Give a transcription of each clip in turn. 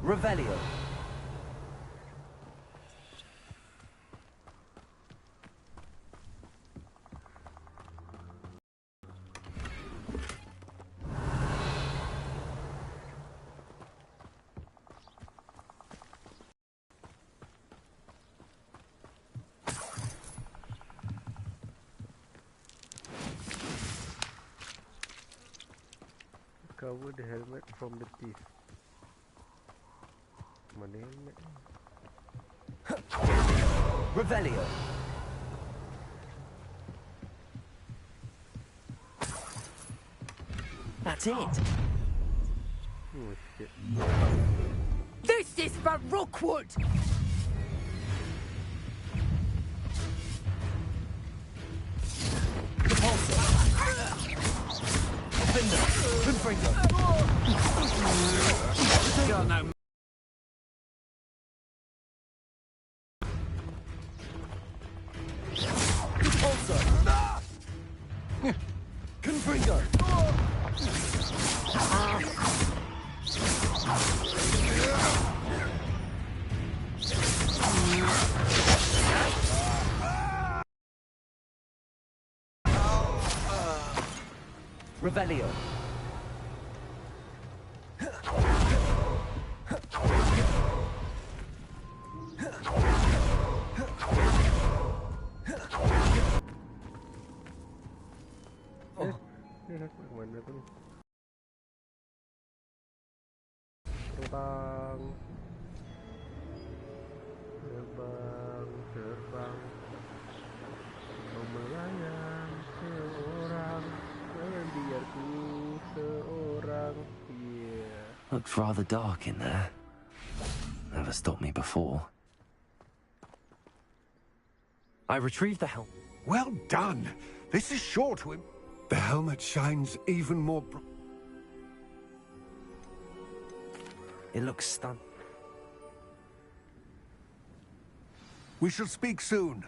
Revelio. Cover the helmet from the thief. Mana helmet? Revelio. That's it. Oh shit. This is for Rookwood! Got no. Confringo. Revelio. Mana tu? Terbang. Terbang, terbang. Kau melayang seorang, biarku seorang. Yeah. Looks rather dark in there. Never stopped me before. I retrieved the helmet. Well done. This is sure to him. The helmet shines even more It looks stunned. We shall speak soon.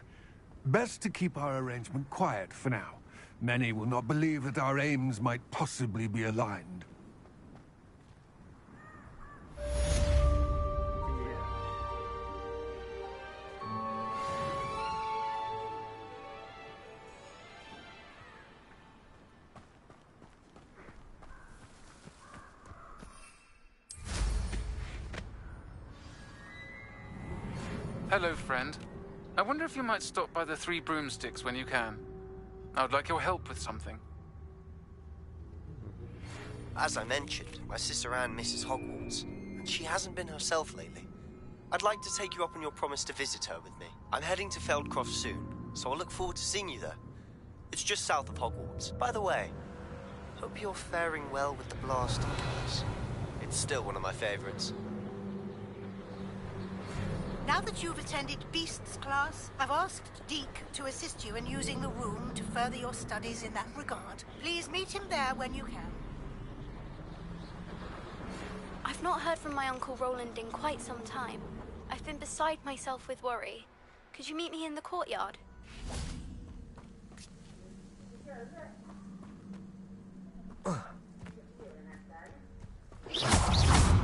Best to keep our arrangement quiet for now. Many will not believe that our aims might possibly be aligned. Hello, friend. I wonder if you might stop by the Three Broomsticks when you can. I would like your help with something. As I mentioned, my sister Anne misses Hogwarts, and she hasn't been herself lately. I'd like to take you up on your promise to visit her with me. I'm heading to Feldcroft soon, so I'll look forward to seeing you there. It's just south of Hogwarts. By the way, hope you're faring well with the blasting curse. It's still one of my favorites. Now that you've attended Beasts class, I've asked Deke to assist you in using the room to further your studies in that regard. Please meet him there when you can. I've not heard from my Uncle Roland in quite some time. I've been beside myself with worry. Could you meet me in the courtyard?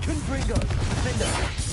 Confringo. Defender.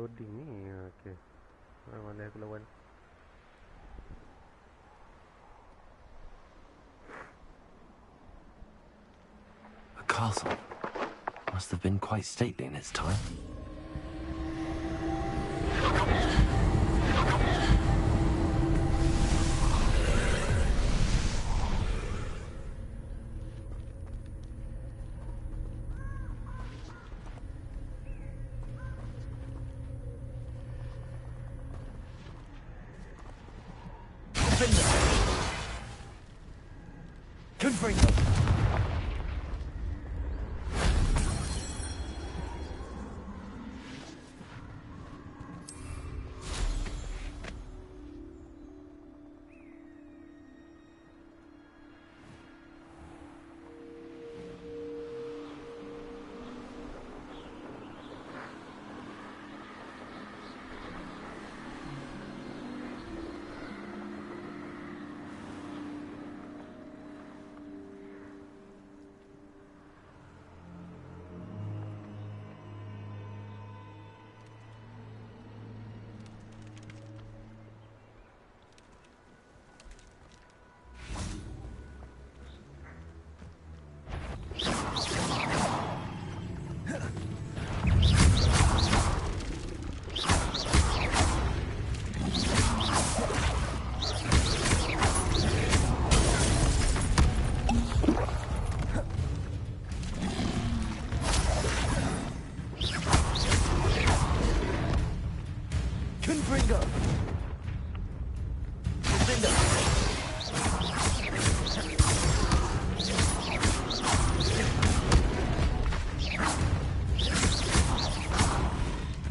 loading ni. Okey. Mana aku lawan? A castle. Must have been quite stately in its time.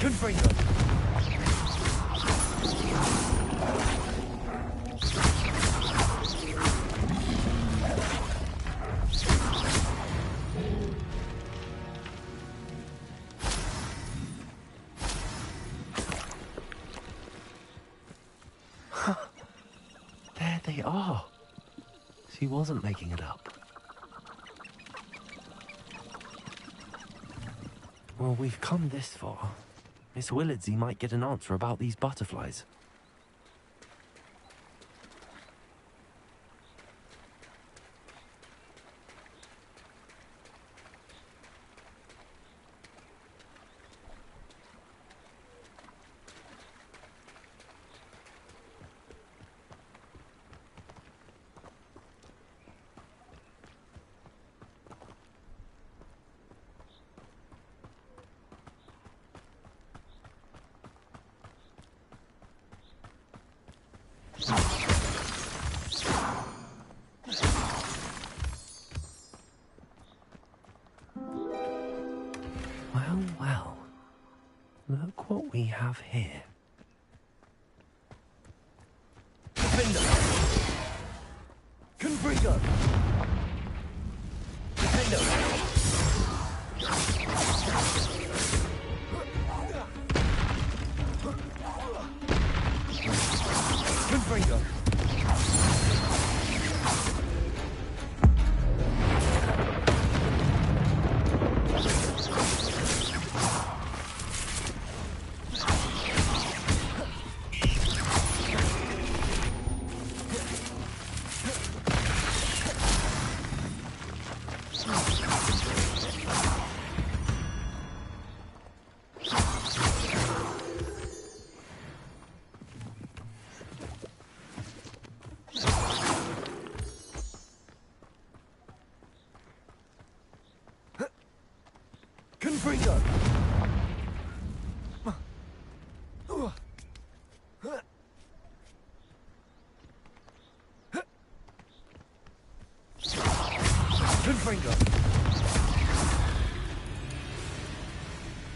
Confringo! There they are. She wasn't making it up. Well, we've come this far. Miss Willardsey might get an answer about these butterflies. Well, well. Look what we have here. Defender! Confringo! Defender! Confringo! Confringo! Confringo!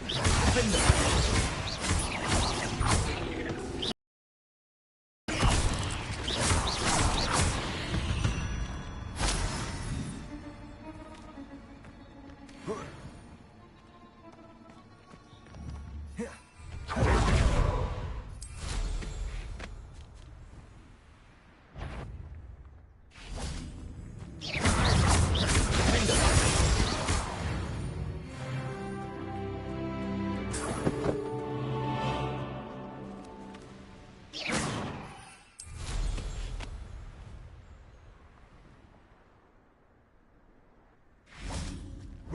Defender!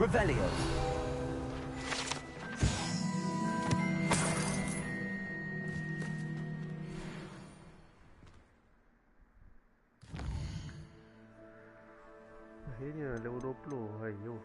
Revelio. Akhirnya level 20. Ayo.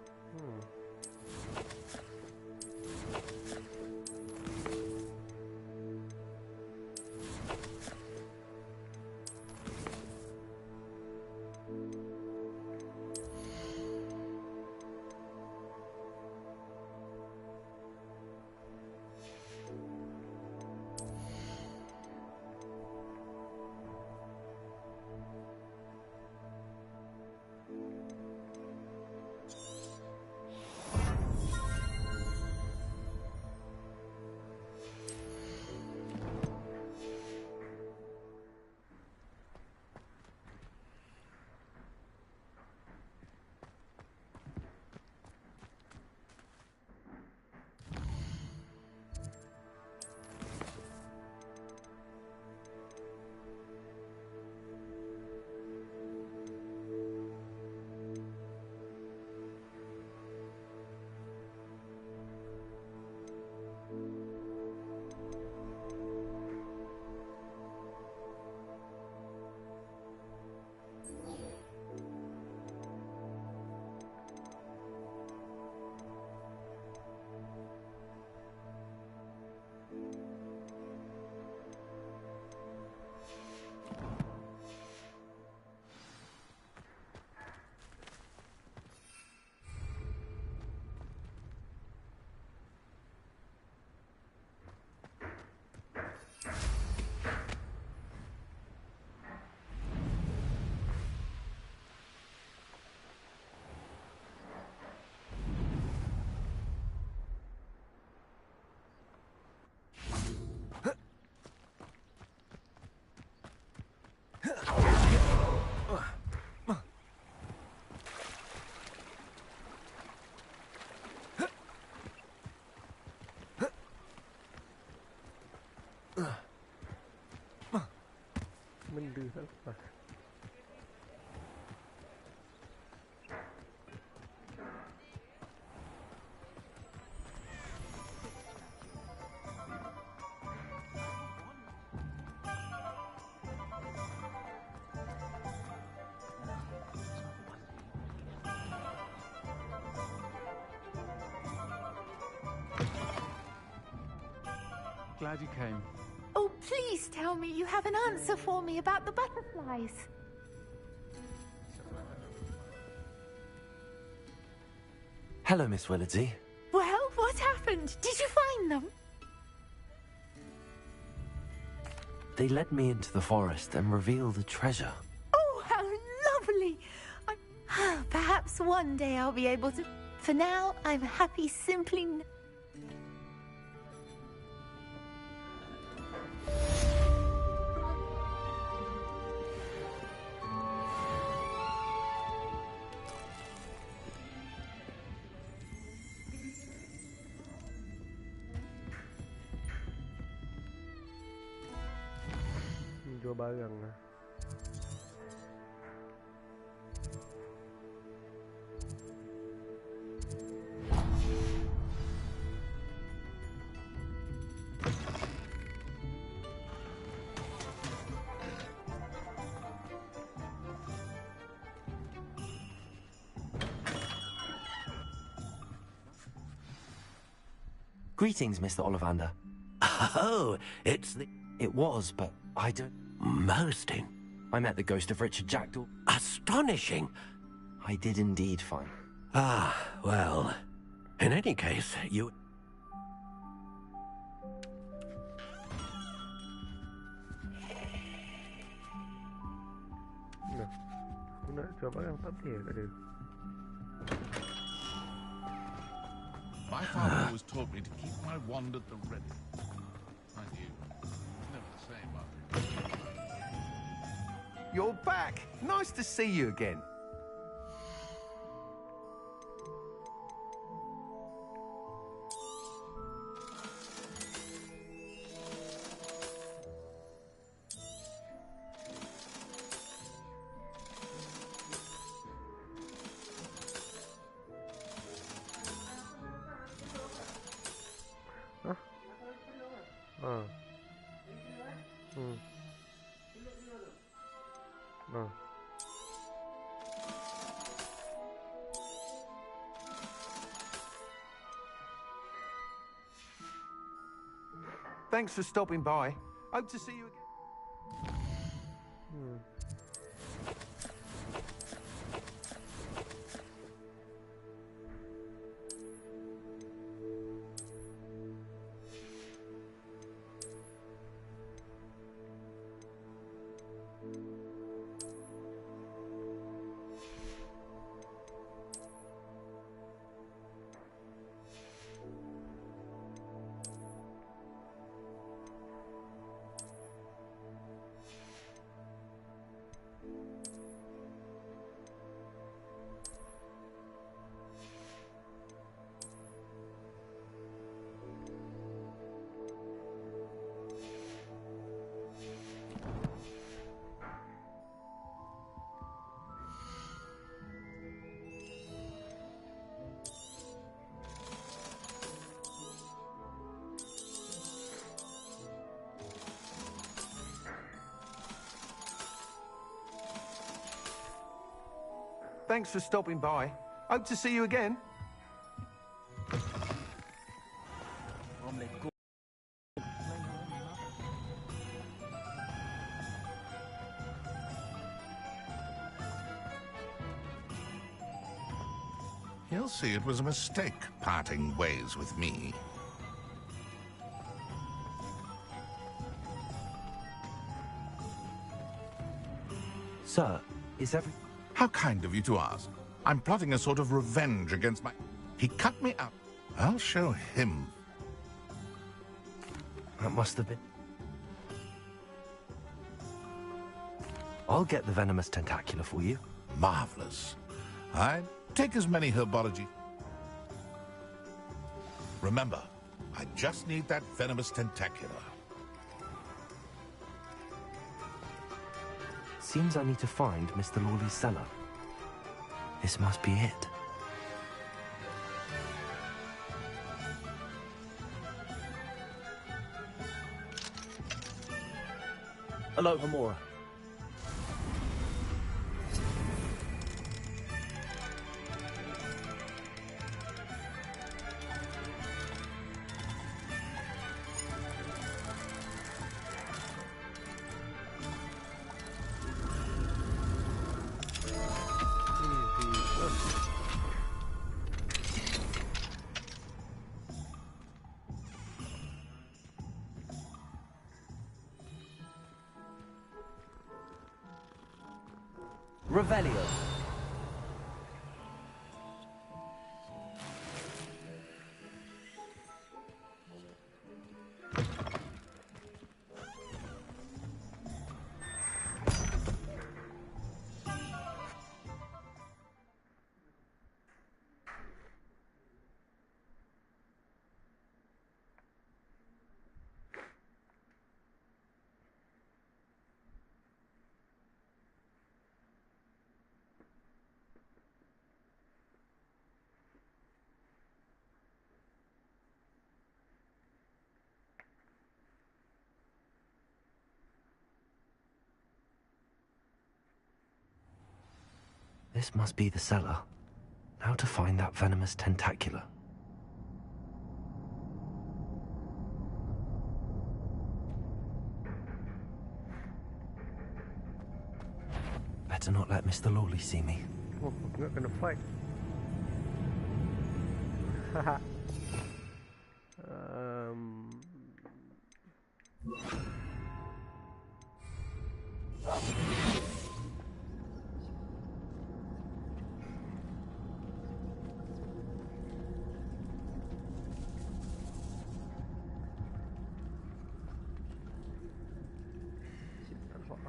Benda apa? Glad you came. Oh, please tell me you have an answer for me about the butterflies. Hello, Miss Willardsey. Well, what happened? Did you find them? They led me into the forest and revealed a treasure. Oh, how lovely! Perhaps one day I'll be able to... For now, I'm happy simply... Jual barang lah. Greetings, Mr. Ollivander. Oh, it's the... It was, but I don't... Most I met the ghost of Richard Jackdaw. astonishing. I did indeed find... Ah, well, in any case, you... Nah, aku nak jual barang tapi tak ada. My father always taught me to keep my wand at the ready. Mind you, never the same after. You're back. Nice to see you again. Thanks for stopping by. Hope to see you again. Thanks for stopping by. Hope to see you again. He'll see it was a mistake parting ways with me. Sir, is every... How kind of you to ask. I'm plotting a sort of revenge against my... He cut me out. I'll show him. That must have been... I'll get the venomous tentacular for you. Marvelous. I'd take as many herbology. Remember, I just need that venomous tentacular. Seems I need to find Mr. Lawley's cellar. This must be it. Hello, Hamora. Revelio. This must be the cellar. Now to find that venomous tentacular. Better not let Mr. Lawley see me. Oh, I'm not gonna fight. Haha.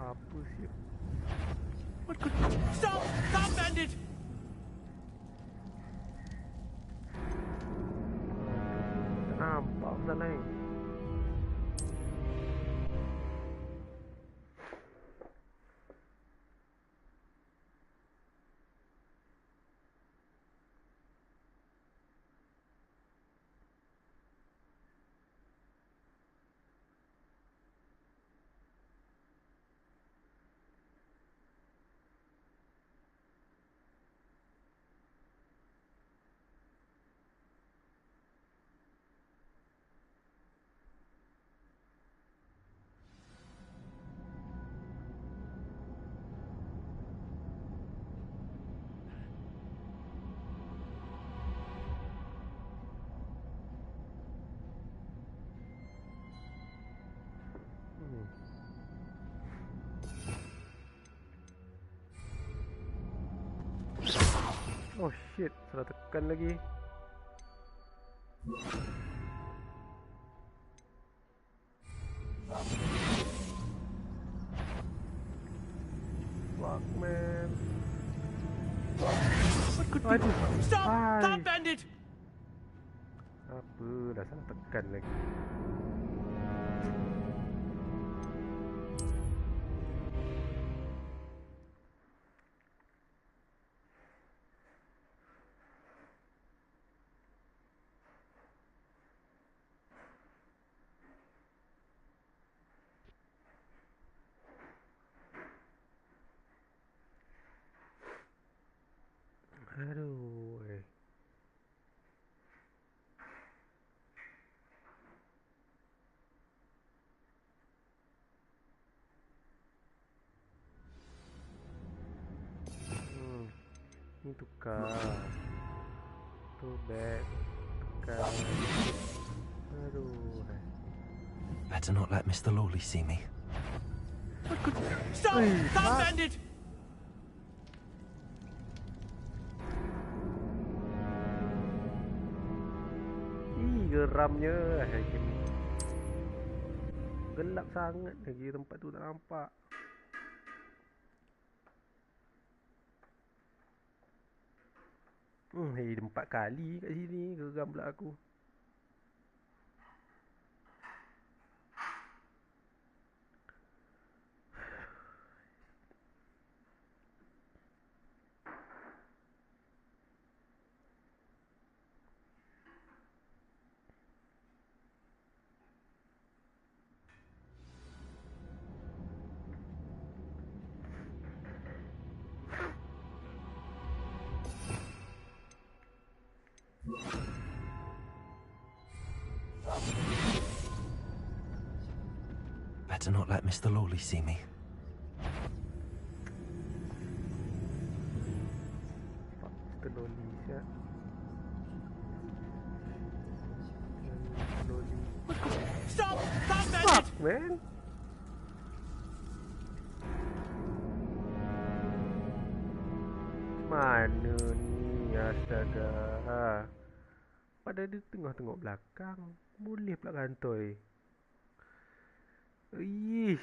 Apa sih? What could... Stop! Stop, bandit! Nampak benda lain. Oh shit, salah tekan lagi. Fuck man. Aduh. Stop! Hai. That bandit! Apa dah salah tekan lagi. Aduh. Ni tukar. Tu back. Tukar. Aduh. Better not let Mr. Lawley see me. Stop! That bandit! Ih, geramnya. Gelap sangat lagi tempat tu tak nampak. Hei, 4 kali kat sini geram pula aku. Better not let Mr. Lawley see me. Fuck, Mr. Lawley siap. Stop! That bandit! Fuck, man. Mana ni? Astaga. Pada dia tengah tengok belakang. Boleh pula kantoi. Ih,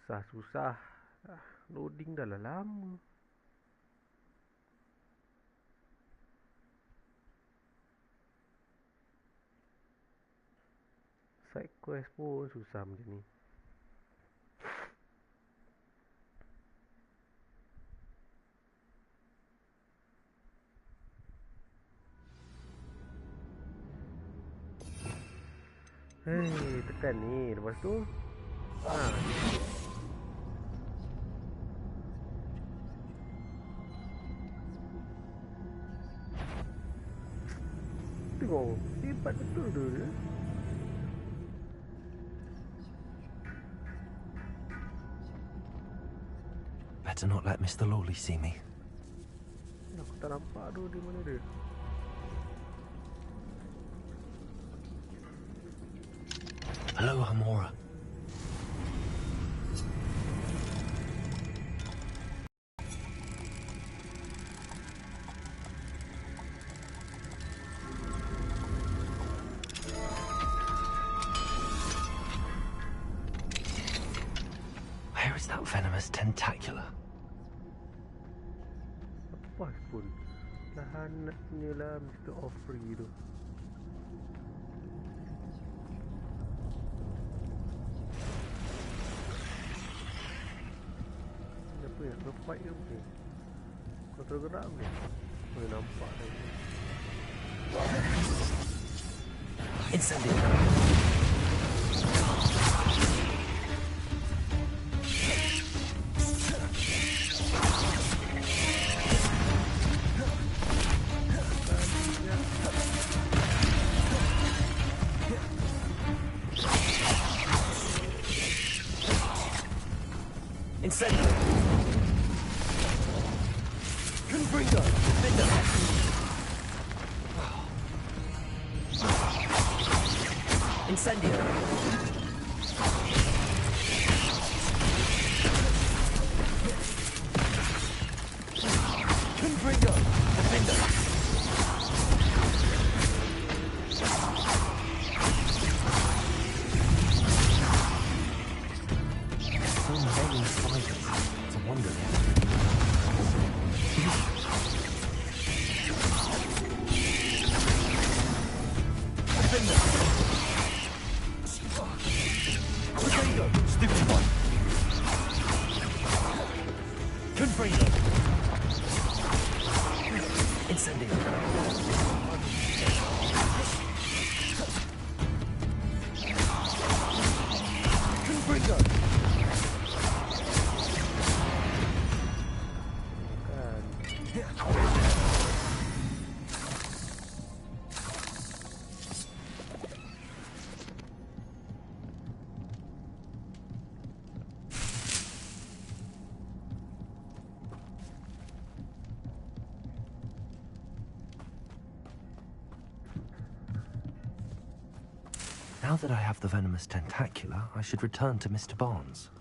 susah-susah. Loading dah lah lama. Side quest pun susah macam ni. Hei, tekan ni. Lepas tu tengok, hebat betul tu dia. Better not let Mr. Lawley see me. Aku tak nampak tu di mana dia. Hello, Hamora. Where is that venomous tentacula? Apa pun lahannya lah Mr. Offrey tu. Apa ya? Nge-fight ke apa ni? Kau tergerak ke? Boleh nampak lagi. Incendio. Incendio. Confringo. Incendio. Confringo. Defender. So many spiders. It's a wonder they haven't Defender. Potato. Stupid one. Confringo. Incendio. Confringo. Now that I have the venomous tentacula, I should return to Mr. Barnes.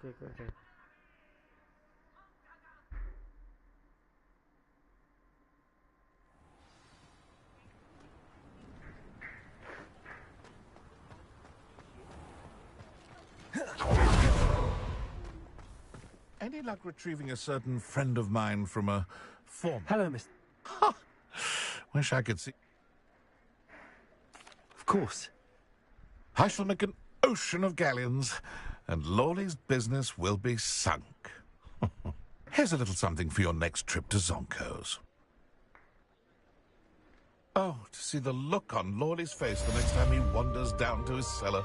Okay. Any luck retrieving a certain friend of mine from a former... Hello, Miss... Wish I could see... Of course. I shall make an ocean of galleons, and Lawley's business will be sunk. Here's a little something for your next trip to Zonko's. Oh, to see the look on Lawley's face the next time he wanders down to his cellar.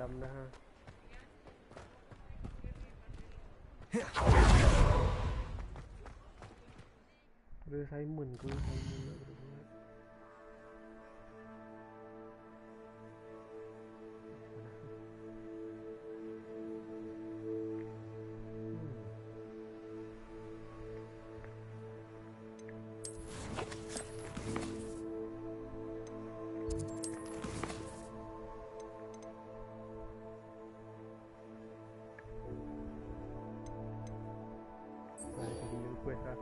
dalam dah. Ada Simon ke? Simon nak kena buat. Quest lah.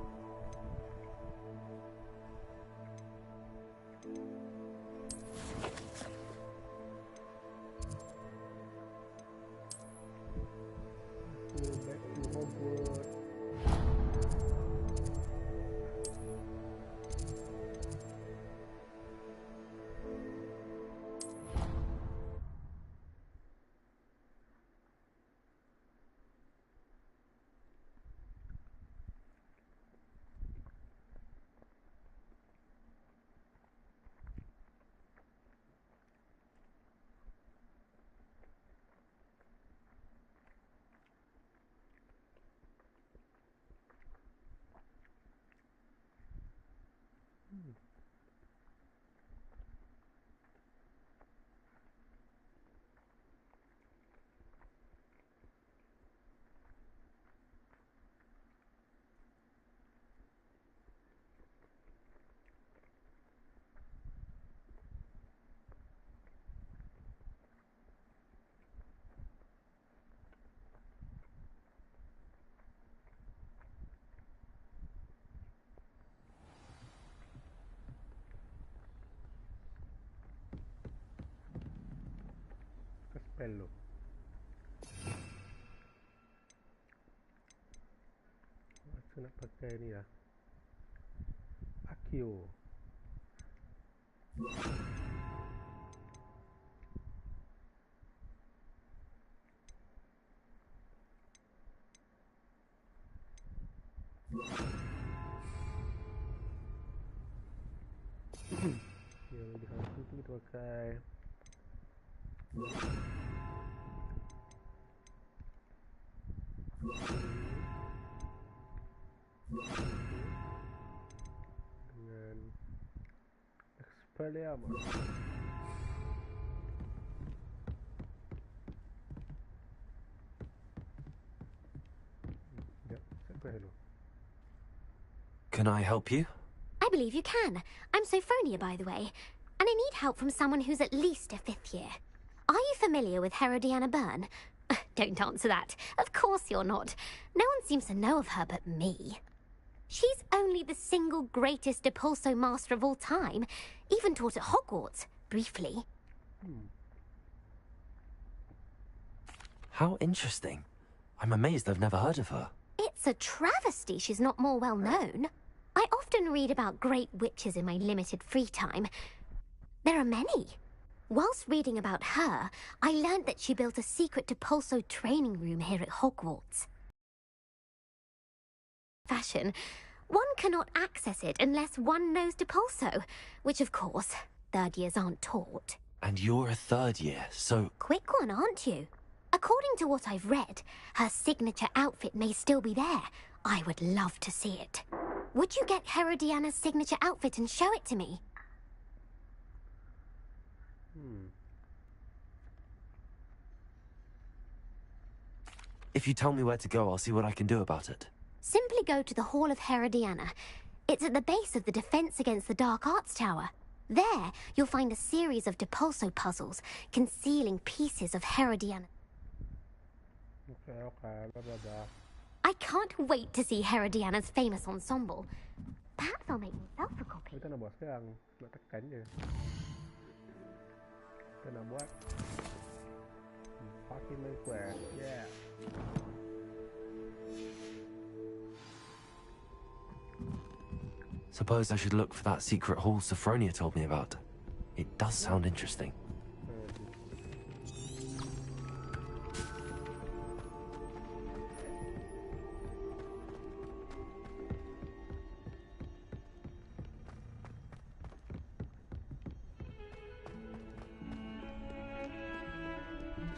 Back to Hogwarts. Pablo. Aku nak pakai ni lah. Akio. Yang lebih satu tu kita pakai dengan Expelliarmus. Can I help you? I believe you can. I'm Sophronia, by the way, and I need help from someone who's at least a 5th year. Are you familiar with Herodiana Byrne? Don't answer that. Of course you're not. No one seems to know of her but me. She's only the single greatest Depulso master of all time, even taught at Hogwarts, briefly. How interesting. I'm amazed I've never heard of her. It's a travesty she's not more well known. I often read about great witches in my limited free time. There are many. Whilst reading about her, I learned that she built a secret Depulso training room here at Hogwarts. Fashion. One cannot access it unless one knows Depulso, which of course, 3rd years aren't taught. And you're a 3rd year, so... Quick one, aren't you? According to what I've read, her signature outfit may still be there. I would love to see it. Would you get Herodiana's signature outfit and show it to me? If you tell me where to go, I'll see what I can do about it. Simply go to the Hall of Herodiana. It's at the base of the Defense Against the Dark Arts Tower. There, you'll find a series of Depulso puzzles concealing pieces of Herodiana. Okay, blah, blah, blah. I can't wait to see Herodiana's famous ensemble. Perhaps I'll make myself a copy. Kita nak buat sekarang, nak tekan je. Kita nak buat Parking Man Square, yeah. Suppose I should look for that secret hall Sophronia told me about. It does sound interesting.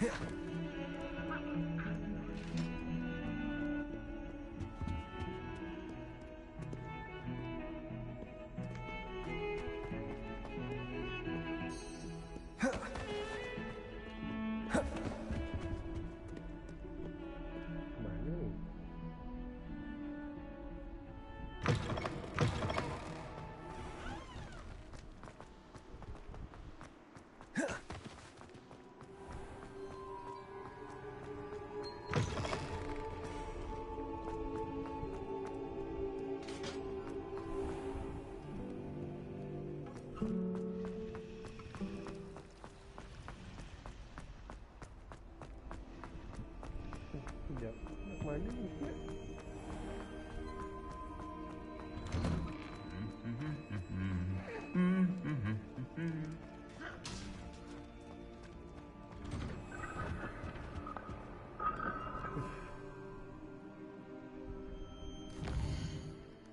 Mana ni? Sekejap. Nak mana ni?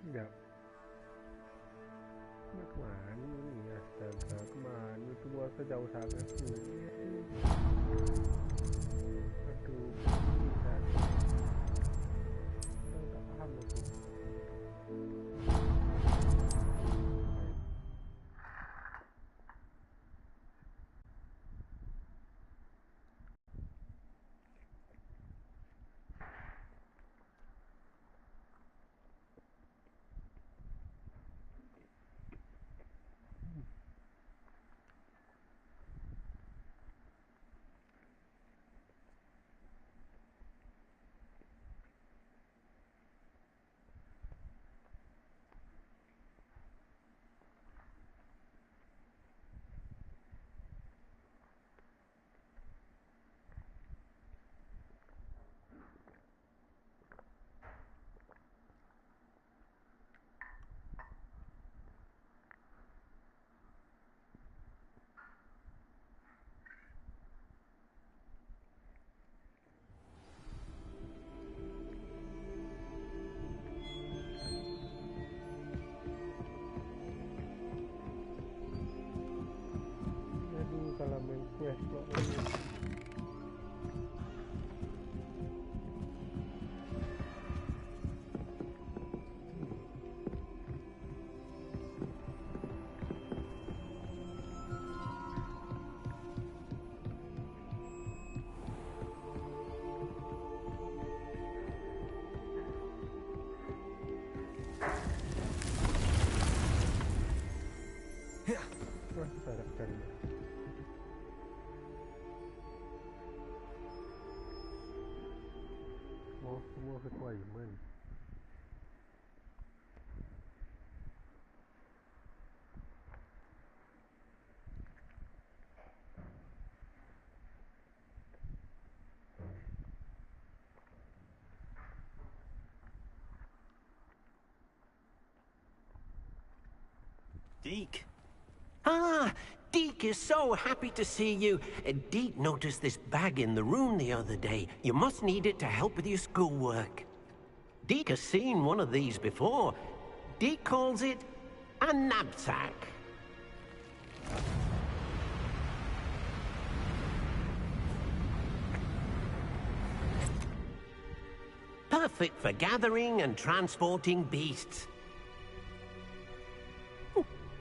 Sekejap. Nak ke mana ni? Astaga, ke mana tu? Buat jauh sangat tu. Aduh, tak faham aku. Kalau main quest pula ni. Tak ada cari. Semua requirement. Deke. Ah, Deke is so happy to see you. Deke noticed this bag in the room the other day. You must need it to help with your schoolwork. Deke has seen one of these before. Deke calls it a knapsack. Perfect for gathering and transporting beasts.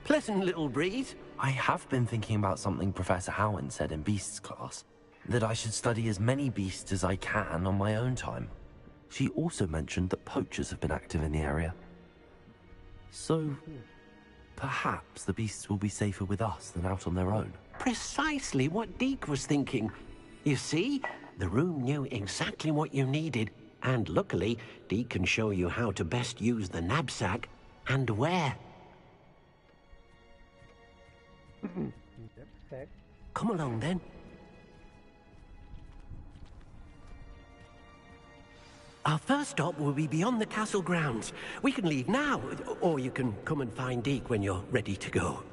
Pleasant little breeze. I have been thinking about something Professor Howard said in Beasts class. That I should study as many beasts as I can on my own time. She also mentioned that poachers have been active in the area. So, perhaps the beasts will be safer with us than out on their own. Precisely what Deke was thinking. You see, the room knew exactly what you needed, and luckily, Deke can show you how to best use the knapsack and where. Come along then. Our first stop will be beyond the castle grounds. We can leave now, or you can come and find Deke when you're ready to go.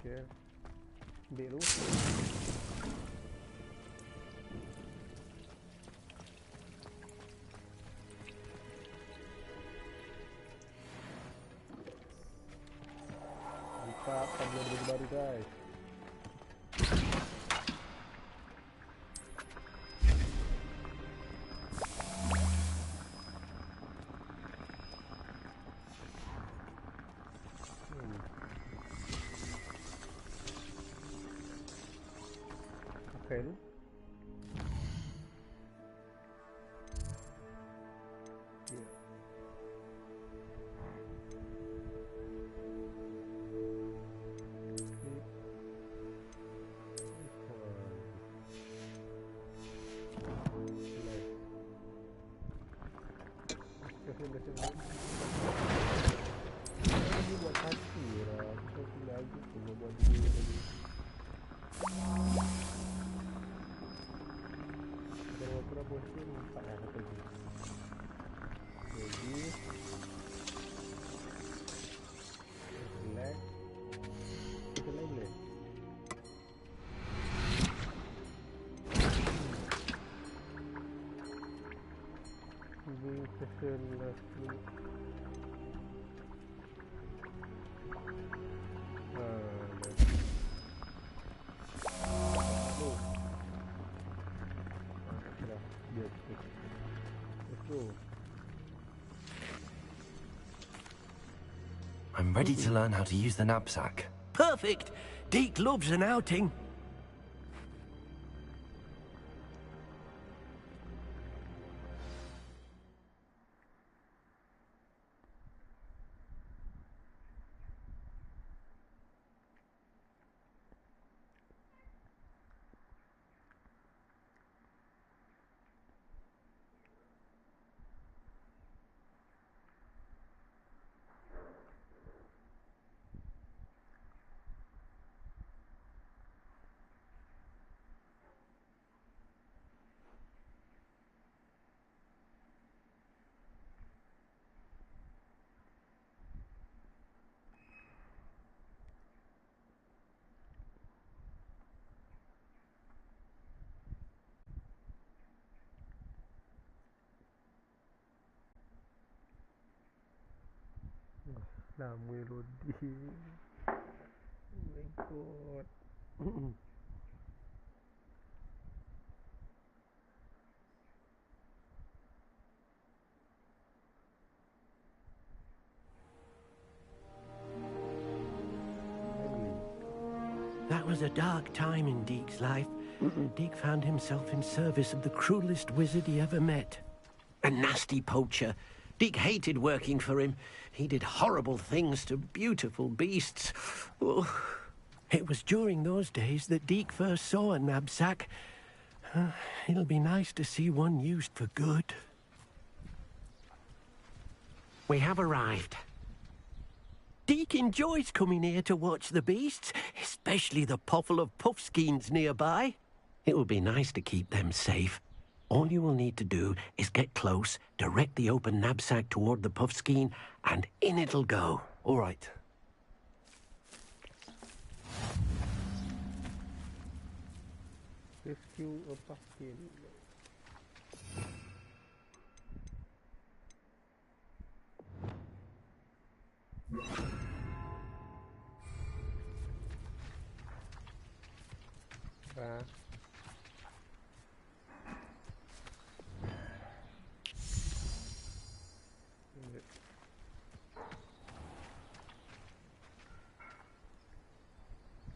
Okay. Ambil dulu. Buka tablet baru guys. sebut. Ini buat hati lah. Kita pilih lagi tu buat dulu tadi. Kalau kurang bosan, tak lah satu lagi. Jadi, select. Kita lain boleh. Ini session last week. I'm ready to learn how to use the knapsack. Perfect! Deke loves an outing. Lama loading. Oh my god. That was a dark time in Deke's life. Deke found himself in service of the cruelest wizard he ever met. A nasty poacher. Deke hated working for him. He did horrible things to beautiful beasts. Oh. It was during those days that Deke first saw a knapsack. It'll be nice to see one used for good. We have arrived. Deke enjoys coming here to watch the beasts, especially the puffle of puffskeins nearby. It will be nice to keep them safe. All you will need to do is get close, direct the open knapsack toward the puffskein, and in it'll go. All right. Rescue a pumpkin.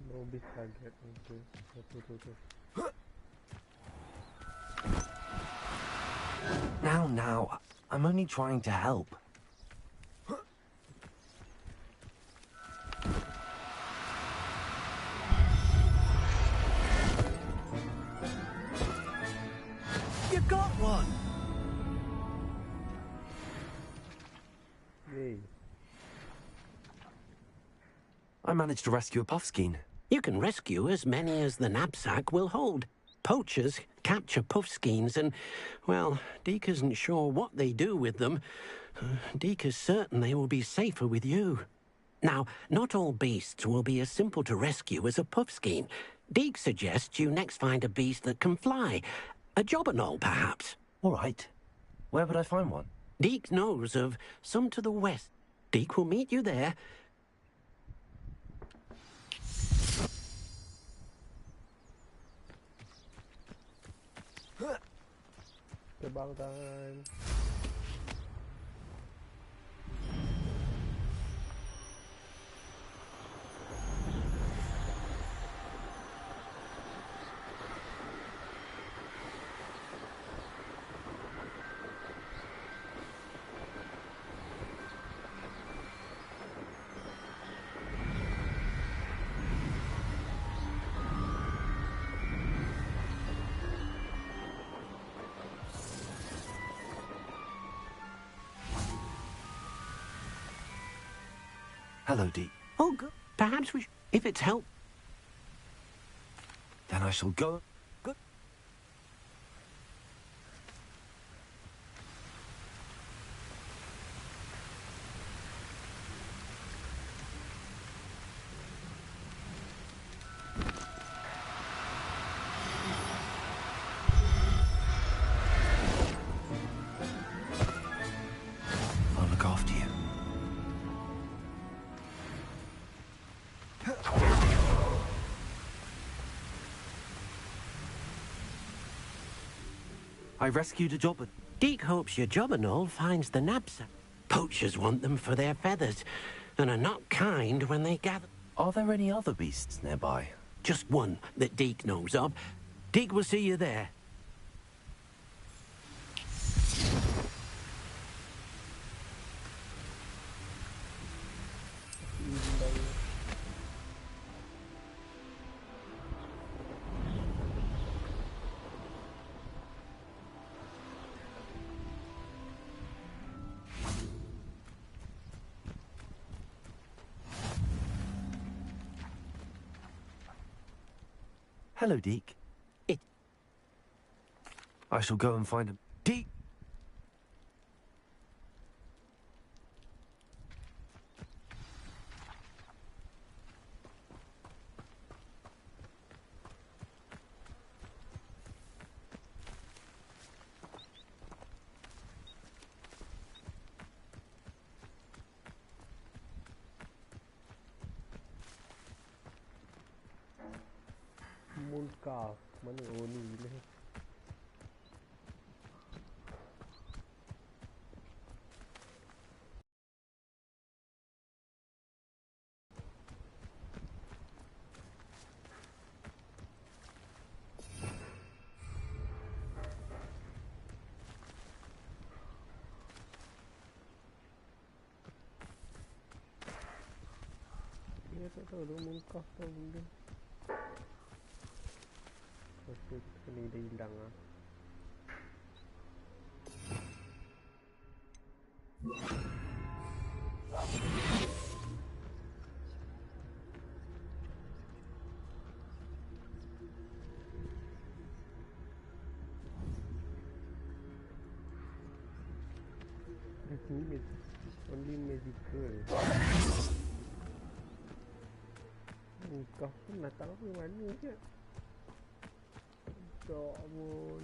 No big target. Okay. Now, I'm only trying to help. You got one! Yay. I managed to rescue a puffskein. You can rescue as many as the knapsack will hold. Poachers capture puffskeins and, well, Deke isn't sure what they do with them. Deke is certain they will be safer with you. Now, not all beasts will be as simple to rescue as a puffskein. Deke suggests you next find a beast that can fly. A jobberknoll, perhaps. All right. Where would I find one? Deke knows of some to the west. Deke will meet you there. Terbang time. Hello, Deke. Oh, good. Perhaps we if it's help. Then I shall go. Good. I'll look after you. I rescued a jobber. Deke hopes your jobberknoll finds the knapsack. Poachers want them for their feathers, and are not kind when they gather. Are there any other beasts nearby? Just one that Deke knows of. Deke will see you there. Hello, Deke. I shall go and find him. Deke! Mooncalf. Mana ni ni? Dia tak tahu dia Mooncalf tu benda. Lepas tu ni dia hilang lah. Ini only magical. Kau pun nak tahu ke mana je? Tak pun.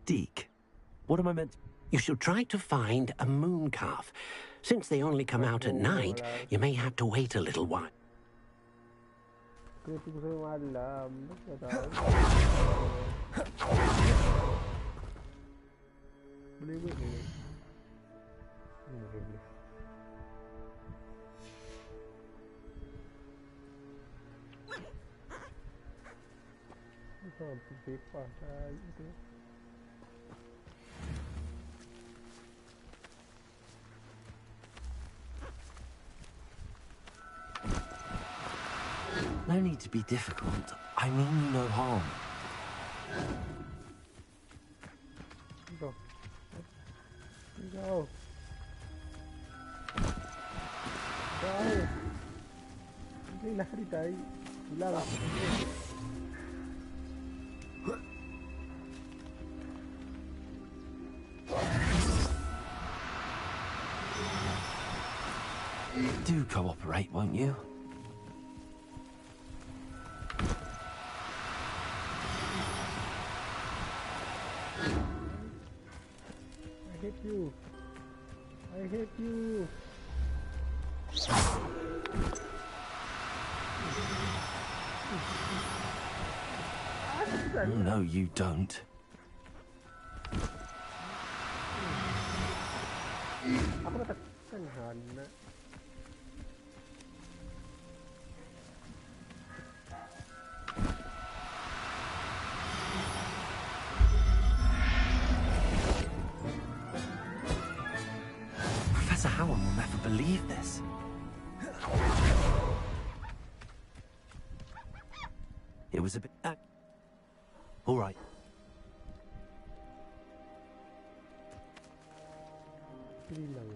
Deke, what am I meant to... You should try to find a mooncalf. Since they only come out at night, you may have to wait a little while. No need to be difficult. I mean you no harm. Go. Go. Go. Ini lari dari. Hilang. Do cooperate, won't you? I hate you. I hate you. No, you don't. Anak. Professor Howard will never believe this. It was a bit... all right. Hilang.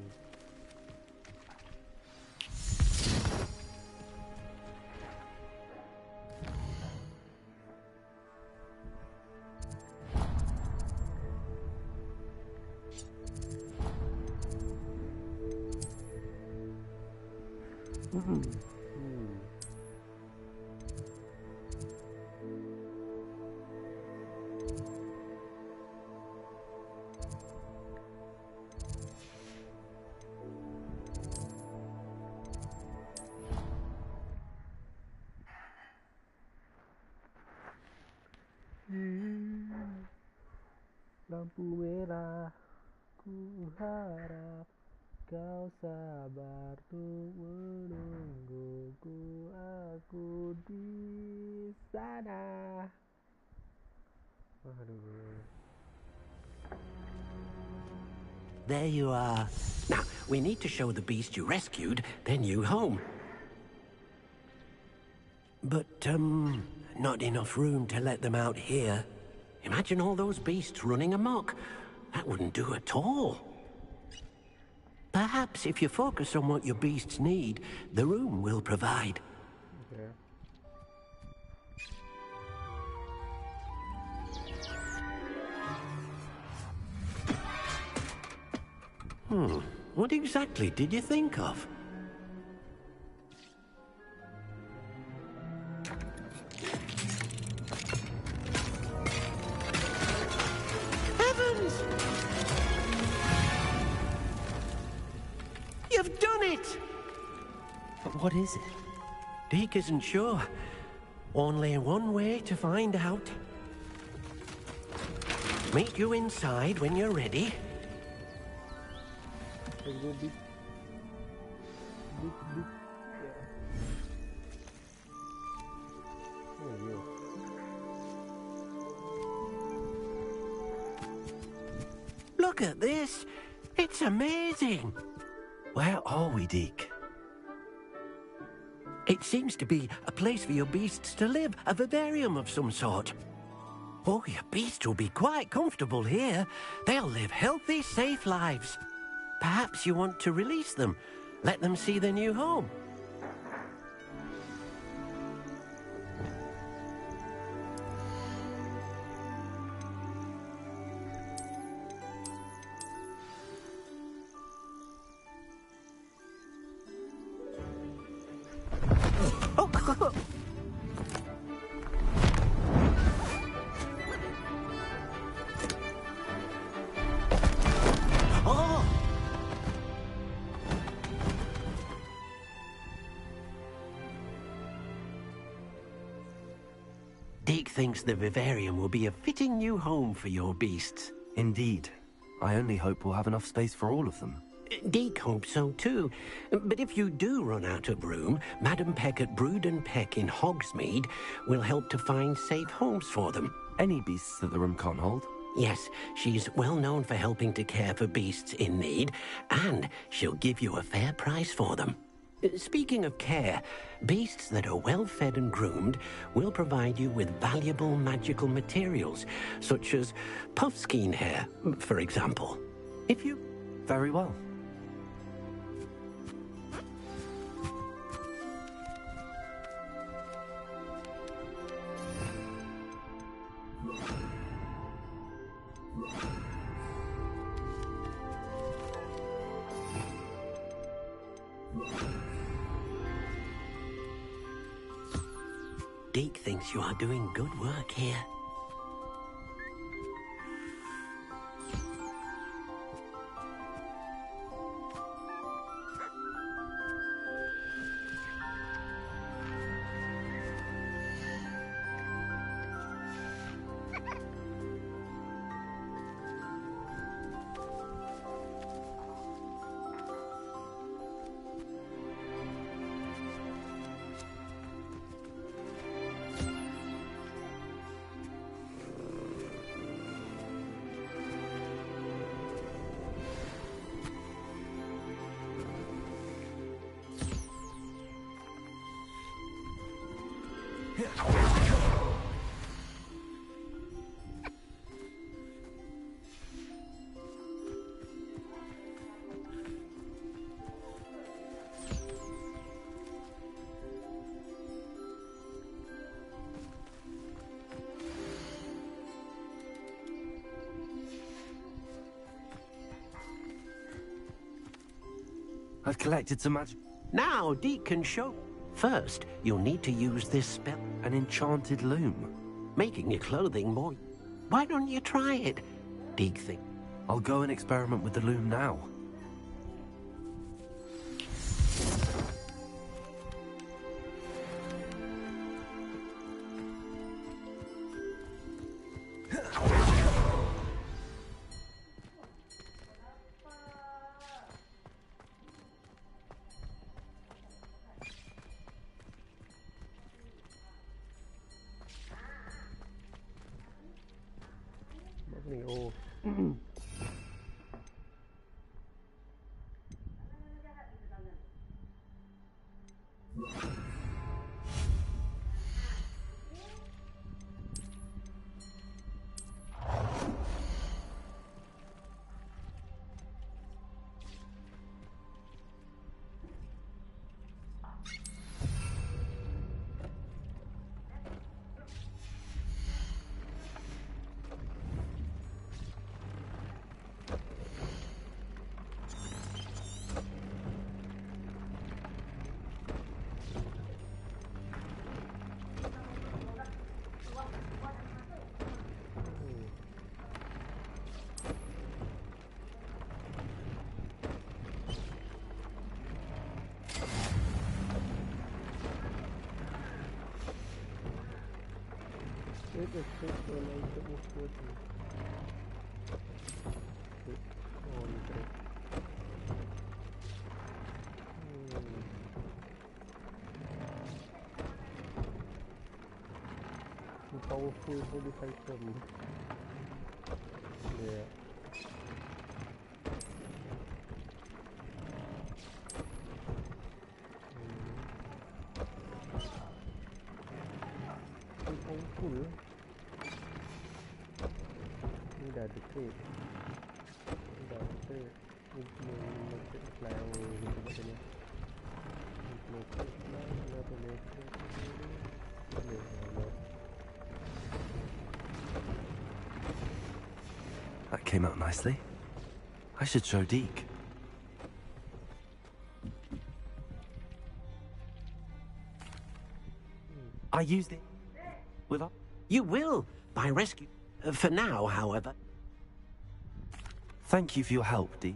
Lampu merah, ku harap kau sabar untuk menungguku. Aku di sana. Aduh. There you are. Now, we need to show the beast you rescued their new home. But, not enough room to let them out here. Imagine all those beasts running amok. That wouldn't do at all. Perhaps if you focus on what your beasts need, the room will provide. Okay. What exactly did you think of? Heavens! You've done it! But what is it? Deke isn't sure. Only one way to find out. Meet you inside when you're ready. Let's go big. Big. Oh, yeah. Look at this. It's amazing. Where are we, Deke? It seems to be a place for your beasts to live, a vivarium of some sort. Oh, your beasts will be quite comfortable here. They'll live healthy, safe lives. Perhaps you want to release them, let them see their new home. Deke thinks the vivarium will be a fitting new home for your beasts. Indeed. I only hope we'll have enough space for all of them. Deke hopes so too. But if you do run out of room, Madam Peck at Brood and Peck in Hogsmeade will help to find safe homes for them. Any beasts that the room can't hold? Yes, she's well known for helping to care for beasts in need, and she'll give you a fair price for them. Speaking of care, beasts that are well fed and groomed will provide you with valuable magical materials, such as puffskein hair, for example. If you... Very well. Deke thinks you are doing good work here. I've collected some magic. Now, Deke can show. First, you'll need to use this spell. An enchanted loom. Making your clothing more... Why don't you try it? Deke thinks. I'll go and experiment with the loom now. Ni, oh. Click the like the most important. Click on it. Powerful for this item. Yeah. Powerful. Ini dah ada trade. Dah ada trade. Implement flower gitu macamnya. Implement flower boleh. That came out nicely. I should show Deke. I used it. Will I? You will, by rescue. For now, however. Thank you for your help, Deke.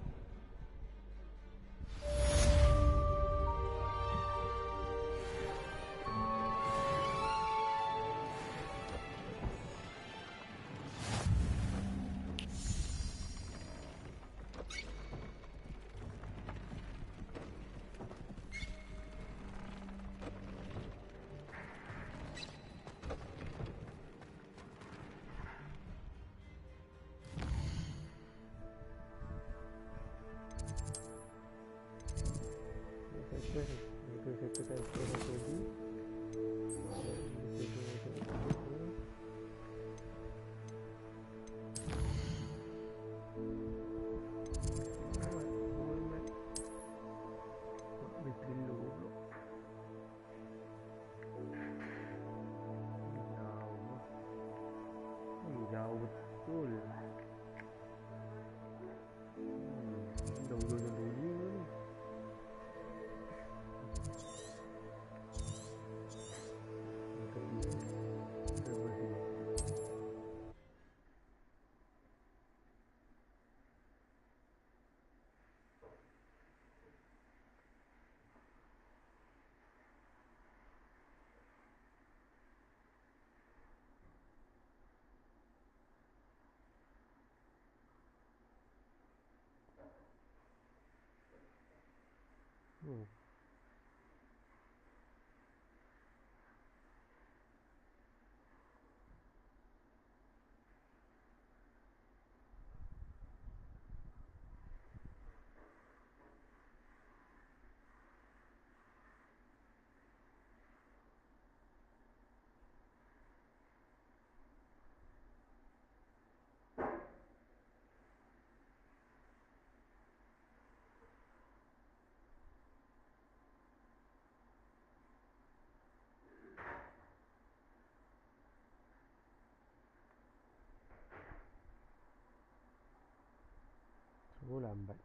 Oh, lambat.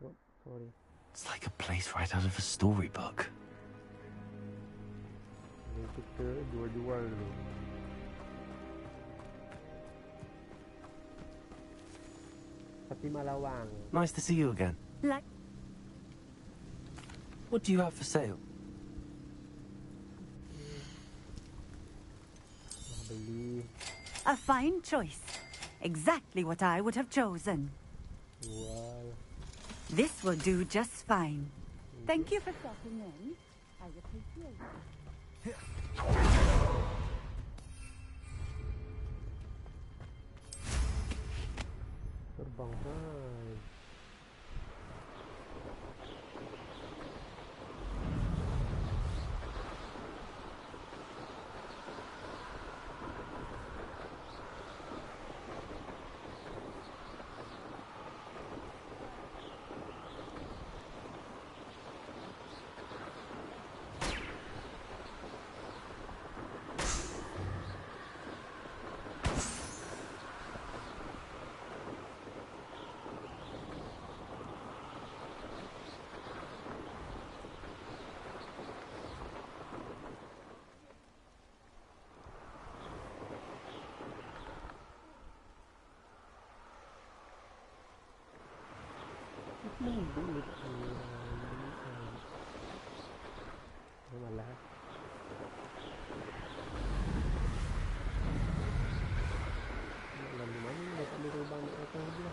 Oh, sorry. It's like a place right out of a storybook. Ni kita jual-jual dulu. Pati Malawang. Nice to see you again. Like What do you have for sale? Beli. A fine choice. Exactly what I would have chosen. Jual. This will do just fine. Thank you for stopping in. I appreciate it. Terbang kan. Malah. Lalu mana ni tak boleh terbang nak datang dia.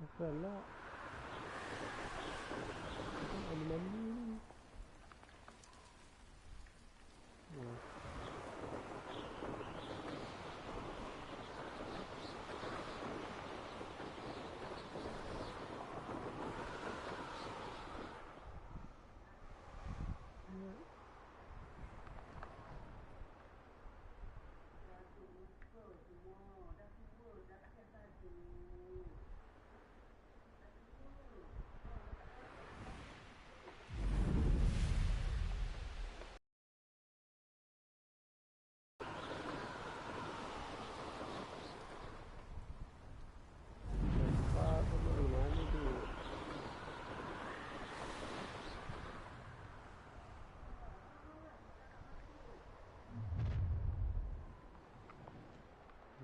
Apalah. Lalu mana ni.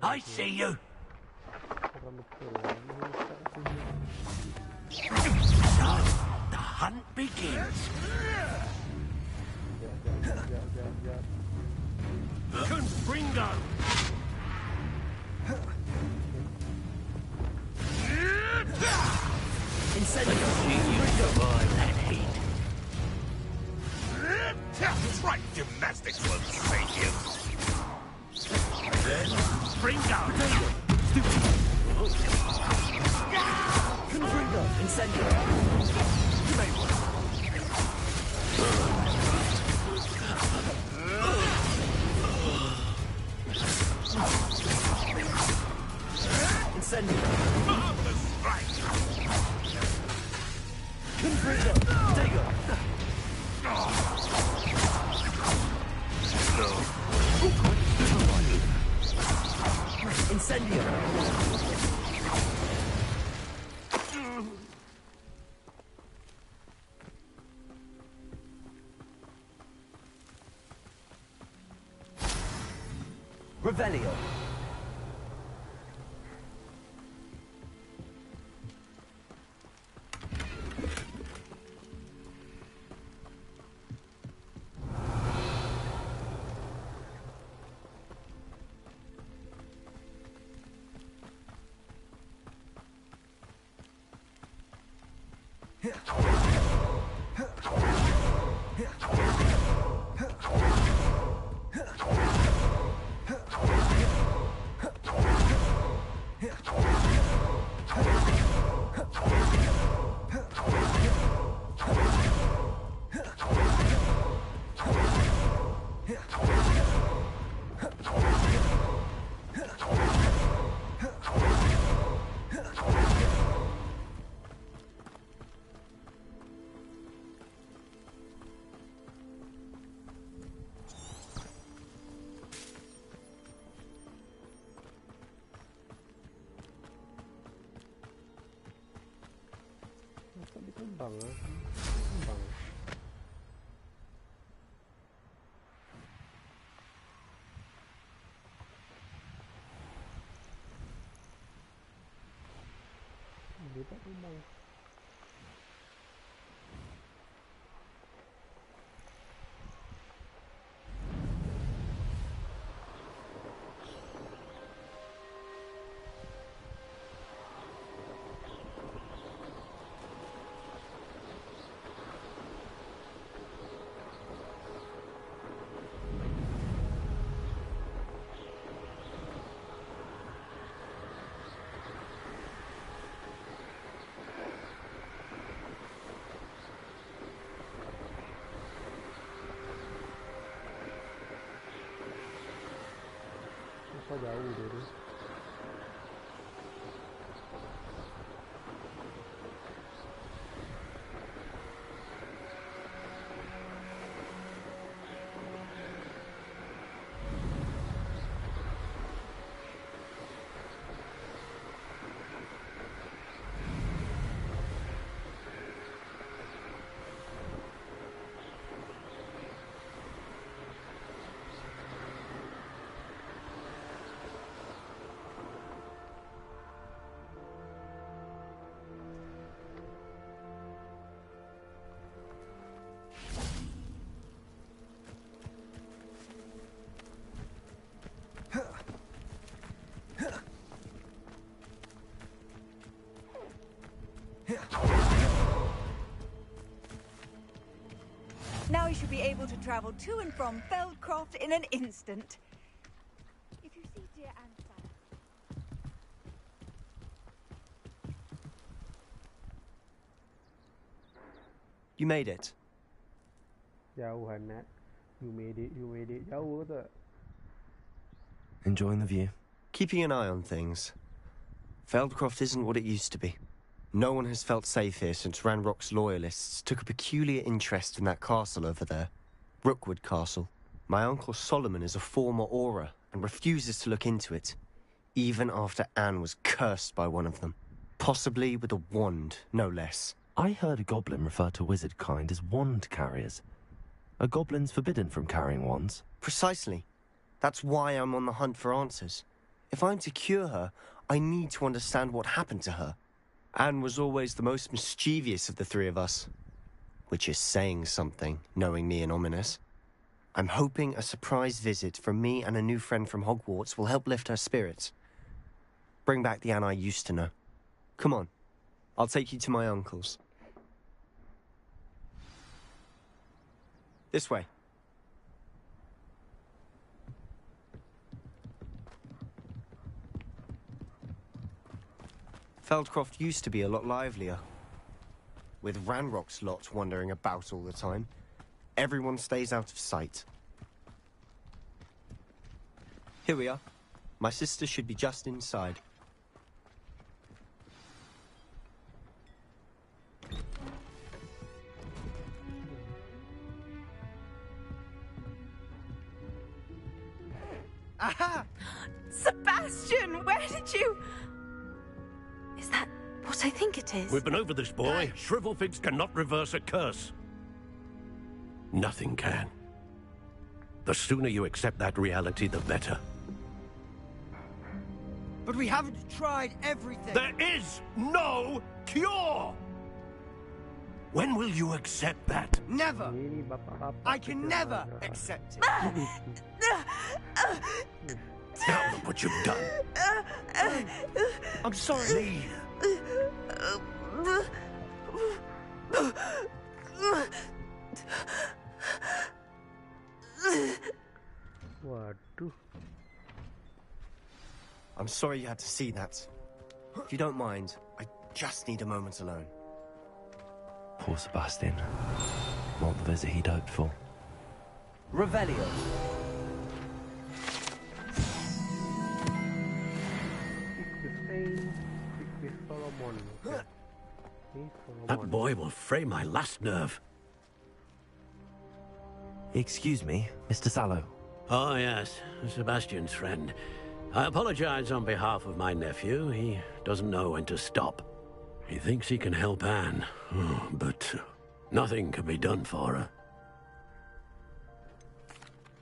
I see you. Now, the hunt begins. Confringo! Incendio! You survive that heat. Right gymnastics will save you. Then, Confringo! Confringo! Incendio! You may want. Incendio! Marvelous strike! Confringo! Dagger! Incendio! Revelio. Sembang lah. Sembang. Dia tak sembang. Kau jauh dia tu. Now you should be able to travel to and from Feldcroft in an instant. If you see dear Anne. You made it. Jauhan, Nat. You made it. Jauh tak? Enjoying the view? Keeping an eye on things. Feldcroft isn't what it used to be. No one has felt safe here since Ranrock's loyalists took a peculiar interest in that castle over there. Rookwood Castle. My uncle Solomon is a former Auror and refuses to look into it, even after Anne was cursed by one of them. Possibly with a wand, no less. I heard a goblin refer to wizard kind as wand carriers. Are goblins forbidden from carrying wands? Precisely. That's why I'm on the hunt for answers. If I'm to cure her, I need to understand what happened to her. Anne was always the most mischievous of the three of us. Which is saying something, knowing me and Ominous. I'm hoping a surprise visit from me and a new friend from Hogwarts will help lift her spirits. Bring back the Anne I used to know. Come on, I'll take you to my uncle's. This way. Feldcroft used to be a lot livelier. With Ranrock's lot wandering about all the time, everyone stays out of sight. Here we are. My sister should be just inside. Aha! Sebastian, where did you... Is that what I think it is? We've been over this, boy. Shrivelfigs cannot reverse a curse. Nothing can. The sooner you accept that reality, the better. But we haven't tried everything. There is no cure! When will you accept that? Never! I can never accept it. Now look what you've done. I'm sorry. Leave. Waduh. I'm sorry you had to see that. If you don't mind, I just need a moment alone. Poor Sebastian. Not the visit he'd hoped for. Revelio. That boy will fray my last nerve. Excuse me, Mr. Sallow. Oh, yes, Sebastian's friend. I apologize on behalf of my nephew. He doesn't know when to stop. He thinks he can help Anne, but nothing can be done for her.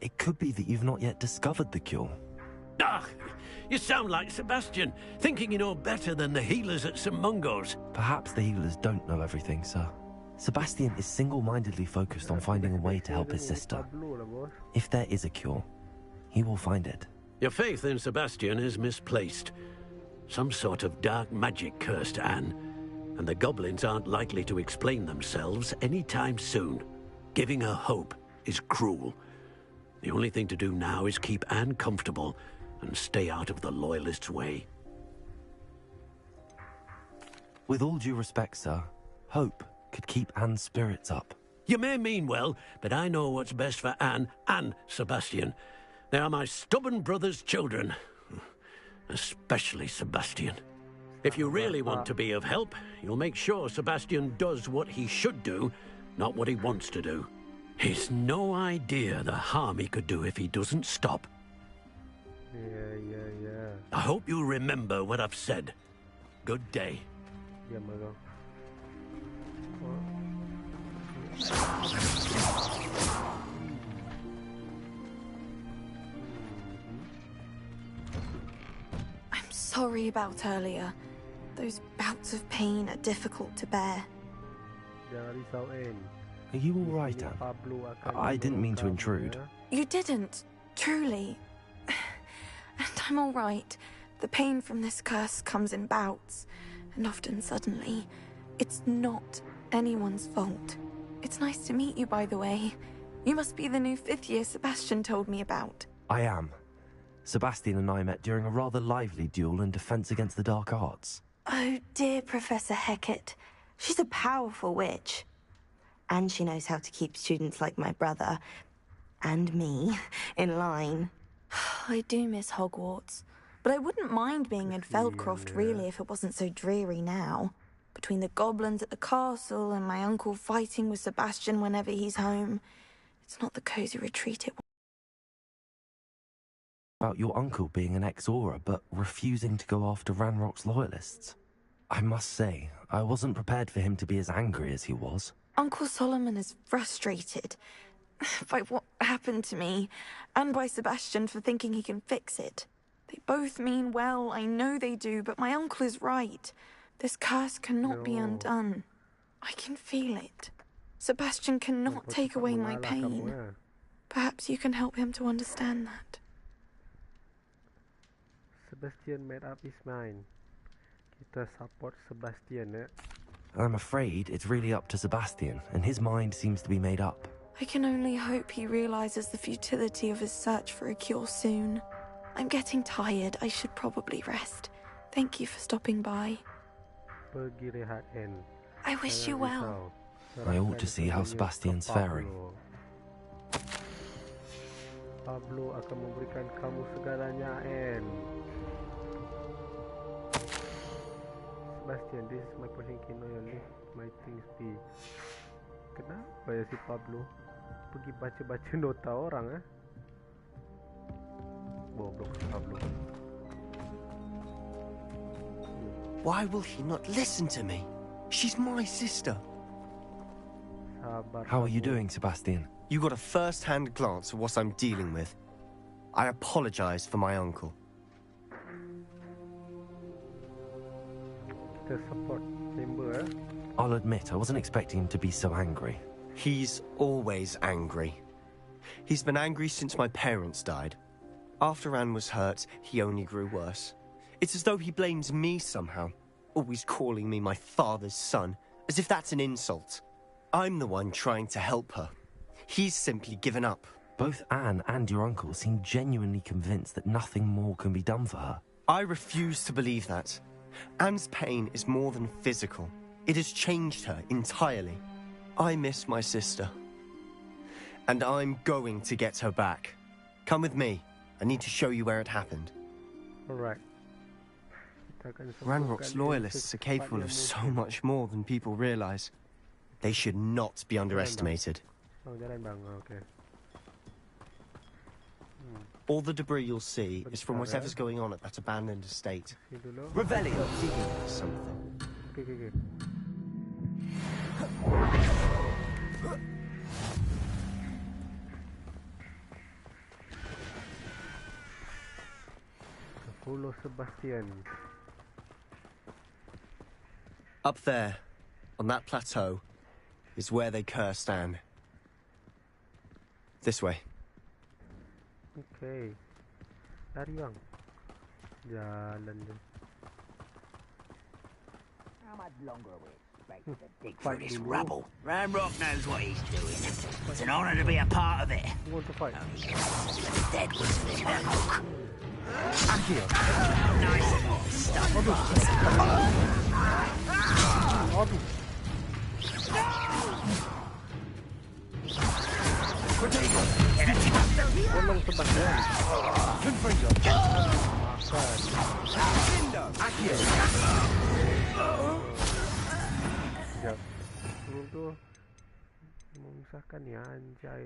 It could be that you've not yet discovered the cure. Ah, you sound like Sebastian, thinking you know better than the healers at St. Mungo's. Perhaps the healers don't know everything, sir. Sebastian is single-mindedly focused on finding a way to help his sister. If there is a cure, he will find it. Your faith in Sebastian is misplaced. Some sort of dark magic cursed Anne, and the goblins aren't likely to explain themselves anytime soon. Giving her hope is cruel. The only thing to do now is keep Anne comfortable and stay out of the Loyalists' way. With all due respect, sir, hope could keep Anne's spirits up. You may mean well, but I know what's best for Anne and Sebastian. They are my stubborn brother's children. Especially Sebastian. If you really want to be of help, you'll make sure Sebastian does what he should do, not what he wants to do. He's no idea the harm he could do if he doesn't stop. Yeah. I hope you'll remember what I've said. Good day. Diam dulu. I'm sorry about earlier. Those bouts of pain are difficult to bear. Jangan risauin. Are you all right, Anne? I didn't mean to intrude. You didn't, truly. And I'm all right. The pain from this curse comes in bouts, and often suddenly. It's not anyone's fault. It's nice to meet you, by the way. You must be the new 5th year Sebastian told me about. I am. Sebastian and I met during a rather lively duel in defense against the dark arts. Oh, dear Professor Hecat. She's a powerful witch. And she knows how to keep students like my brother, and me, in line. I do miss Hogwarts, but I wouldn't mind being in Feldcroft, really, if it wasn't so dreary now. Between the goblins at the castle and my uncle fighting with Sebastian whenever he's home, it's not the cosy retreat it was. About your uncle being an ex-Auror, but refusing to go after Ranrock's loyalists. I must say, I wasn't prepared for him to be as angry as he was. Uncle Solomon is frustrated by what happened to me, and by Sebastian for thinking he can fix it. They both mean well, I know they do, but my uncle is right. This curse cannot be undone. I can feel it. Sebastian cannot take away my pain. Perhaps you can help him to understand that. Sebastian made up his mind. Kita support Sebastian, ya. I'm afraid it's really up to Sebastian, and his mind seems to be made up. I can only hope he realizes the futility of his search for a cure soon. I'm getting tired. I should probably rest. Thank you for stopping by. Pergi rehat, Anne. I wish you well. I ought to see how Sebastian's faring. Pablo akan memberikan kamu segalanya, Anne. Sebastian, this is my person can know your list, my things be. Kenapa ya si Pablo pergi baca-baca nota orang, eh? Boblok si Pablo. Why will he not listen to me? She's my sister. How are you doing, Sebastian? You got a first-hand glance of what I'm dealing with. I apologize for my uncle. Kita support member, eh? I'll admit, I wasn't expecting him to be so angry. He's always angry. He's been angry since my parents died. After Anne was hurt, he only grew worse. It's as though he blames me somehow, always calling me my father's son, as if that's an insult. I'm the one trying to help her. He's simply given up. Both Anne and your uncle seem genuinely convinced that nothing more can be done for her. I refuse to believe that. Anne's pain is more than physical. It has changed her entirely. I miss my sister. And I'm going to get her back. Come with me. I need to show you where it happened. Alright. Ranrock's loyalists are capable of so much more than people realize. They should not be underestimated. All the debris you'll see is from whatever's going on at that abandoned estate. Revelio digging for something. okay. 10 Sebastian. Up there, on that plateau, is where they cursed Anne. This way. Okay. Lari bang. Jalan je. How much longer are we expected to dig Fight through this dulu. rubble? Ramrock knows what he's doing. It's an honor to be a part of it. You want to fight? Dead was in that hook. Akio. Nice stuff. Aduh. Tolong Sebastian. Akio. Sekejap. Sebelum tu memisahkan ya, anjay.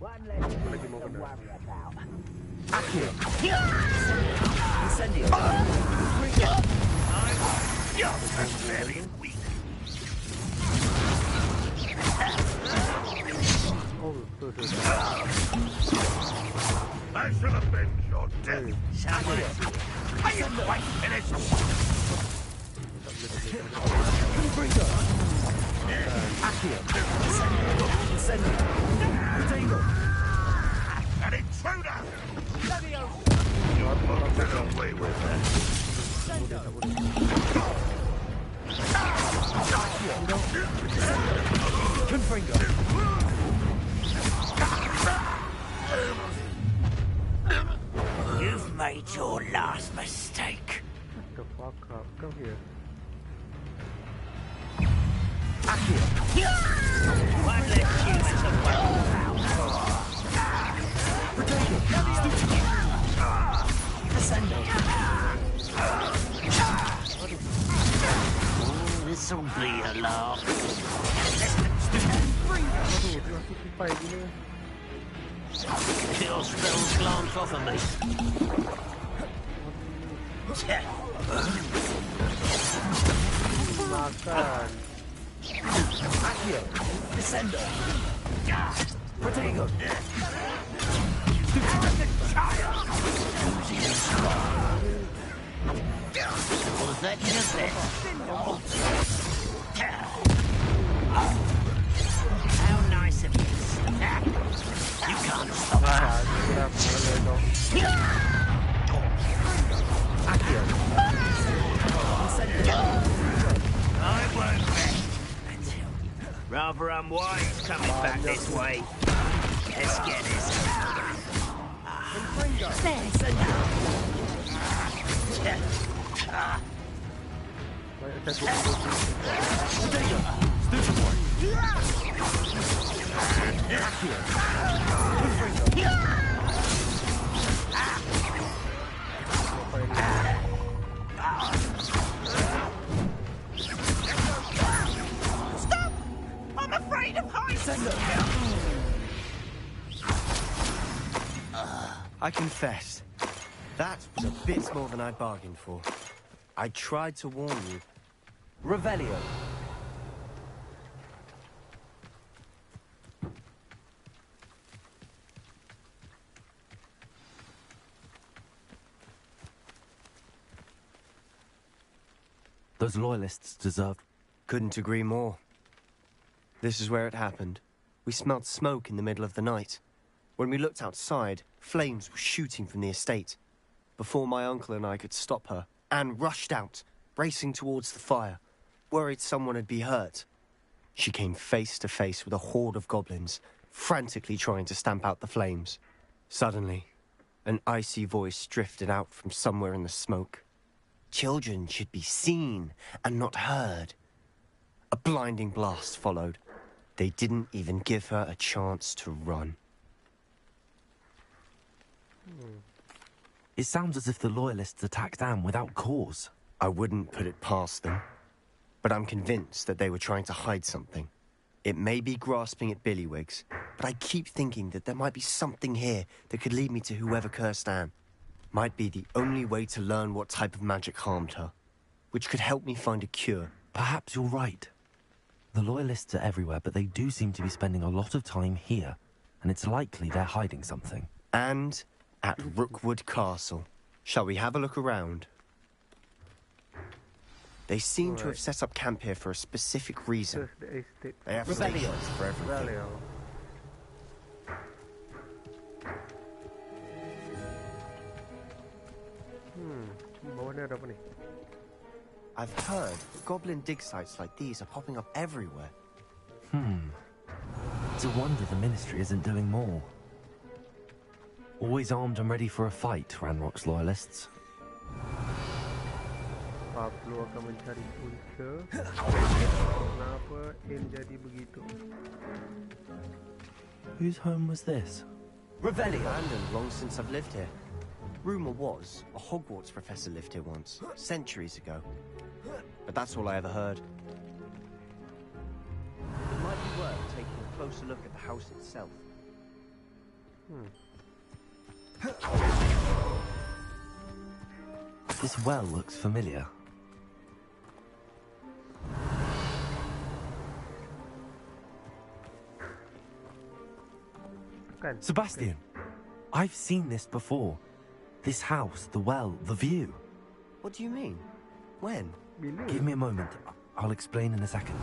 One less thing Lagi mau to kena. worry about. Akio. Incendio. That's very weak. Oh, tu. I shall avenge your death. I am quite finished. Akio. An intruder! Tolong Get away with that. You've made your last mistake. Shut the fuck up. Come here. One less human to worry about. This'll be a laugh. Aduh, dia masih simpai gila. Your spells glance off of me. Makan. Akio, Descendo. Protego. Was that just it? How nice of you. You can't stop us. Akio. I won't rest until rather unwise coming back this way. Let's get this. Stop! I'm afraid of heights. I confess, that was a bit more than I bargained for. I tried to warn you. Revelio. Those loyalists deserved. Couldn't agree more. This is where it happened. We smelled smoke in the middle of the night. When we looked outside, flames were shooting from the estate. Before my uncle and I could stop her, Anne rushed out, racing towards the fire, worried someone had been hurt. She came face to face with a horde of goblins, frantically trying to stamp out the flames. Suddenly, an icy voice drifted out from somewhere in the smoke. Children should be seen and not heard. A blinding blast followed. They didn't even give her a chance to run. It sounds as if the loyalists attacked Anne without cause. I wouldn't put it past them, but I'm convinced that they were trying to hide something. It may be grasping at billywhigs, but I keep thinking that there might be something here that could lead me to whoever cursed Anne. might be the only way to learn what type of magic harmed her, which could help me find a cure. Perhaps you're right. The Loyalists are everywhere, but they do seem to be spending a lot of time here, and it's likely they're hiding something. And at Rookwood Castle. Shall we have a look around? They seem to have set up camp here for a specific reason. They have stations for everything. Bawah ni ada apa ni? I've heard goblin dig sites like these are popping up everywhere. It's a wonder the Ministry isn't doing more. Always armed and ready for a fight, Ranrock's Loyalists. Pablo akan mencari punca. Kenapa Aim jadi begitu? Whose home was this? Revelio. Abandoned long since I've lived here. Rumour was a Hogwarts professor lived here once, centuries ago. But that's all I ever heard. It might be worth taking a closer look at the house itself. This well looks familiar. Sebastian, I've seen this before. This house, the well, the view. What do you mean? When? Give me a moment. I'll explain in a second.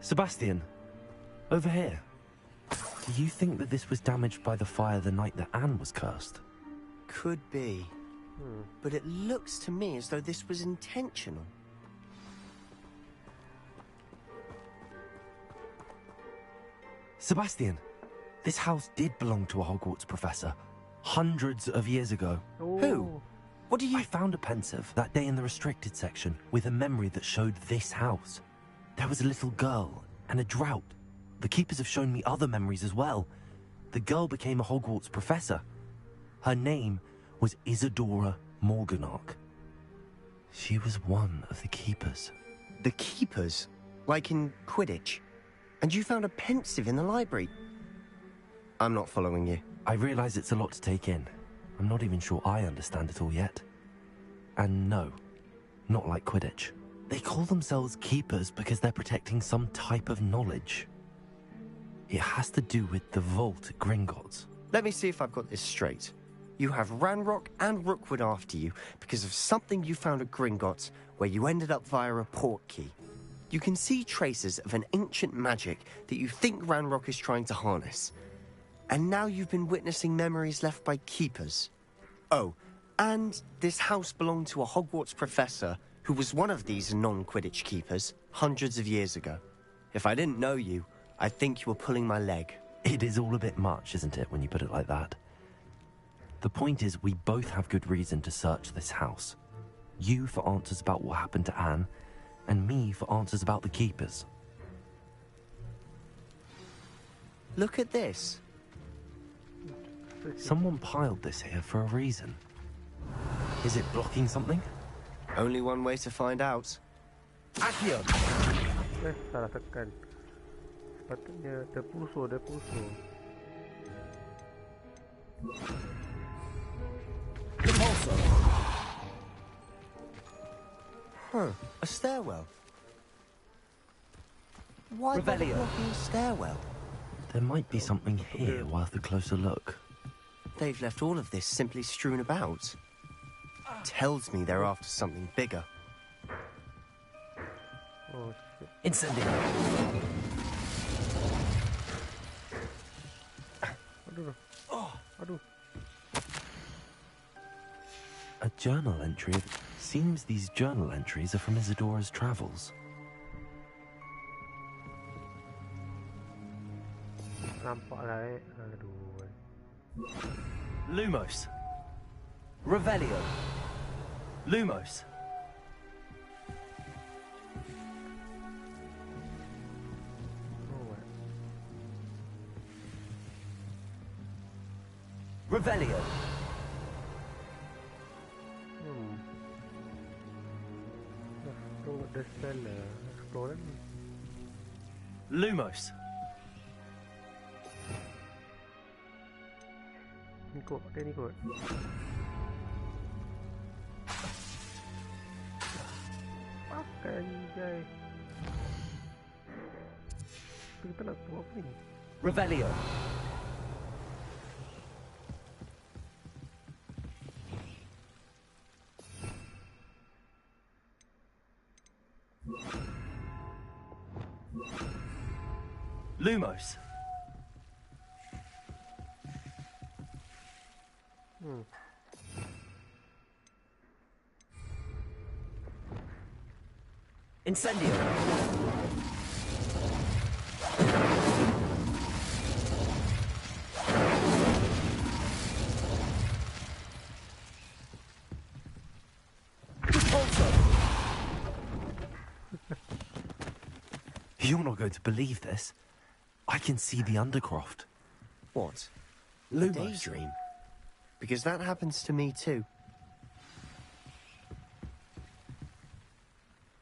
Sebastian, over here. Do you think that this was damaged by the fire the night that Anne was cursed? Could be. But it looks to me as though this was intentional. Sebastian, this house did belong to a Hogwarts professor. Hundreds of years ago. Who? What do you... I found a pensive that day in the restricted section with a memory that showed this house. There was a little girl and a drought. The keepers have shown me other memories as well. The girl became a Hogwarts professor. Her name was Isadora Morganach. She was one of the keepers. The keepers? Like in Quidditch? And you found a pensive in the library? I'm not following you. I realize it's a lot to take in. I'm not even sure I understand it all yet. And no, not like Quidditch. They call themselves keepers because they're protecting some type of knowledge. It has to do with the vault at Gringotts. Let me see if I've got this straight. You have Ranrock and Rookwood after you because of something you found at Gringotts where you ended up via a portkey. You can see traces of an ancient magic that you think Ranrock is trying to harness. And now you've been witnessing memories left by keepers. Oh, and this house belonged to a Hogwarts professor who was one of these non-Quidditch keepers hundreds of years ago. If I didn't know you, I'd think you were pulling my leg. It is all a bit much, isn't it, when you put it like that? The point is, we both have good reason to search this house. You for answers about what happened to Anne, and me for answers about the keepers. Look at this. Someone piled this here for a reason. Is it blocking something? Only one way to find out. Accio! Salah tekan. Sepatutnya terpulso. Huh, a stairwell. Why bother blocking a stairwell? There might be something here worth a closer look. They've left all of this simply strewn about. Tells me they're after something bigger. Oh, shit. Incendio! Aduh. A journal entry. Seems these journal entries are from Isadora's travels. Nampak lah Aduh. Lumos. Revelio. Lumos. Revelio. Tengok the cellar. Explore ni. Lumos. ikut, dia ni ikut. Pakai jai. Kita nak buat apa ni? Revelio. Lumos. Incendio. You're not going to believe this. I can see the Undercroft. What? Lumos. Daydream? Because that happens to me too.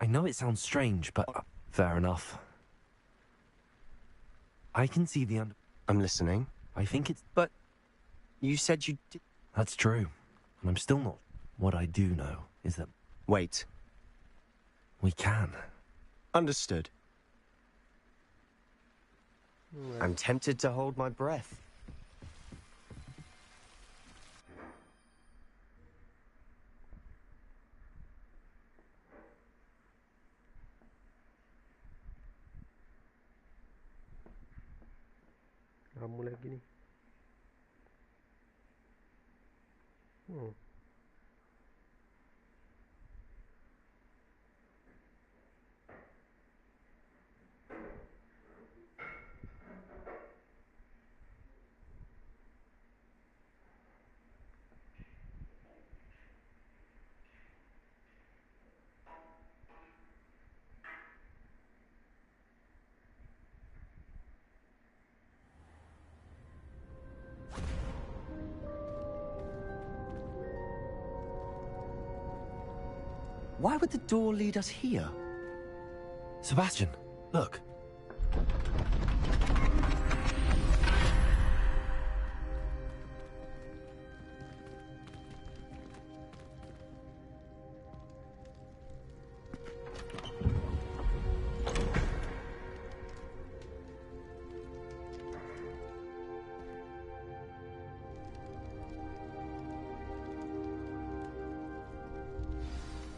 I know it sounds strange, but fair enough. I can see the I'm listening. I think it's... But you said you did... That's true. And I'm still not... What I do know is that... Wait. We can. Understood. I'm tempted to hold my breath. Lama lagi ni. Why would the door lead us here? Sebastian, look.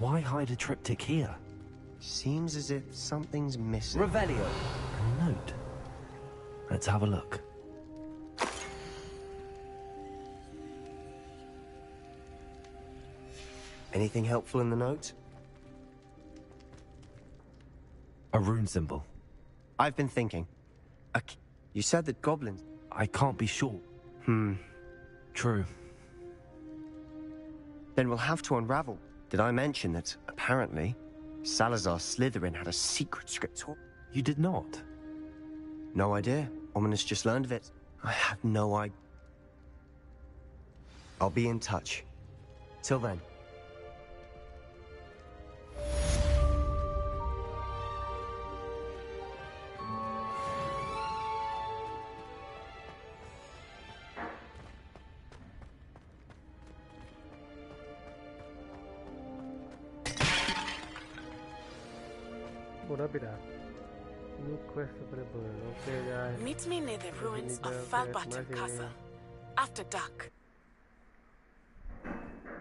Why hide a triptych here? Seems as if something's missing. Revelio. A note. Let's have a look. Anything helpful in the note? A rune symbol. I've been thinking. You said that goblins... I can't be sure. True. Then we'll have to unravel. Did I mention that, apparently, Salazar Slytherin had a secret script? You did not? No idea. Ominous just learned of it. I have no idea. I'll be in touch. Till then. Oh, dah habis dah. New quest available. Okay, guys. Meet me near the ruins of Okay, Falbaton terima kasih. Castle after dark.